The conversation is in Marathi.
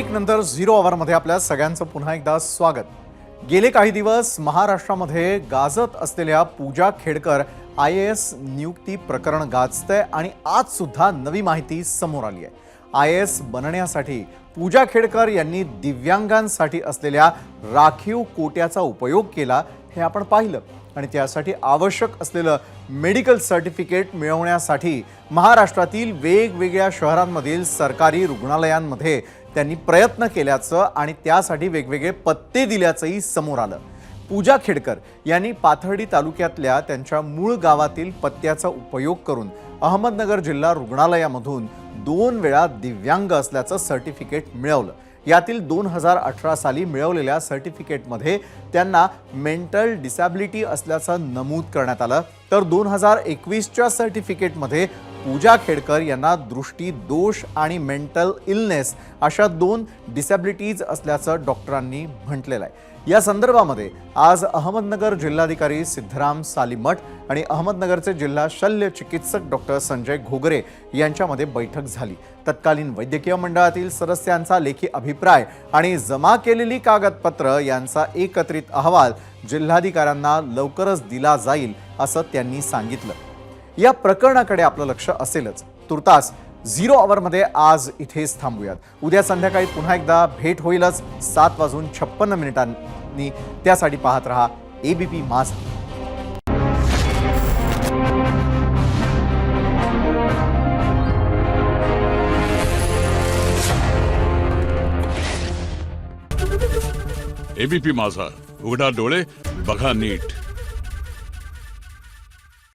ब्रेक नंतर झिरो अवरमध्ये आपल्या सगळ्यांचं पुन्हा एकदा स्वागत। गेले काही दिवस महाराष्ट्रामध्ये गाजत असलेल्या पूजा खेडकर IAS नियुक्ती प्रकरण गाजतंय आणि आज सुद्धा नवी माहिती समोर आली आहे। IAS बनण्यासाठी पूजा खेडकर यांनी दिव्यांगांसाठी असलेल्या राखीव कोट्याचा उपयोग केला हे आपण पाहिलं आणि त्यासाठी आवश्यक असलेलं मेडिकल सर्टिफिकेट मिळवण्यासाठी महाराष्ट्रातील वेगवेगळ्या शहरांमधील सरकारी रुग्णालयांमध्ये त्यांनी प्रयत्न केल्याचं आणि त्यासाठी वेगवेगळे पत्ते दिल्याचंही समोर आलं। पूजा खेडकर यांनी पाथर्डी तालुक्यातल्या त्यांच्या मूळ गावातील पत्त्याचा उपयोग करून अहमदनगर जिल्हा रुग्णालयामधून 2 वेळा दिव्यांग असल्याचं सर्टिफिकेट मिळवलं। यातील 2018 साली मिळवलेल्या सर्टिफिकेटमध्ये त्यांना मेंटल डिसॅबिलिटी असल्याचं नमूद करण्यात आलं, तर 2021च्या सर्टिफिकेटमध्ये पूजा खेडकर यांना दृष्टी दोष आणि मेंटल इलनेस अशा 2 डिसॅबिलिटीज असल्याचं डॉक्टरांनी म्हटलेलं आहे। या संदर्भामध्ये आज अहमदनगर जिल्हाधिकारी सिद्धराम सालीमठ आणि अहमदनगरचे जिल्हा शल्य चिकित्सक डॉक्टर संजय घोगरे यांच्यामध्ये बैठक झाली। तत्कालीन वैद्यकीय मंडळातील सदस्यांचा लेखी अभिप्राय आणि जमा केलेली कागदपत्र यांचा एकत्रित अहवाल जिल्हाधिकाऱ्यांना लवकरच दिला जाईल असं त्यांनी सांगितलं। या प्रकरणाकडे आपलं लक्ष असेलच। तुर्तास झिरो अवरमध्ये आज इथेच थांबूयात। उद्या संध्याकाळी पुन्हा एकदा भेट होईलच 7:56 त्यासाठी पाहत रहा ABP माझा। ABP माझा, उघडा डोळे बघा नीट।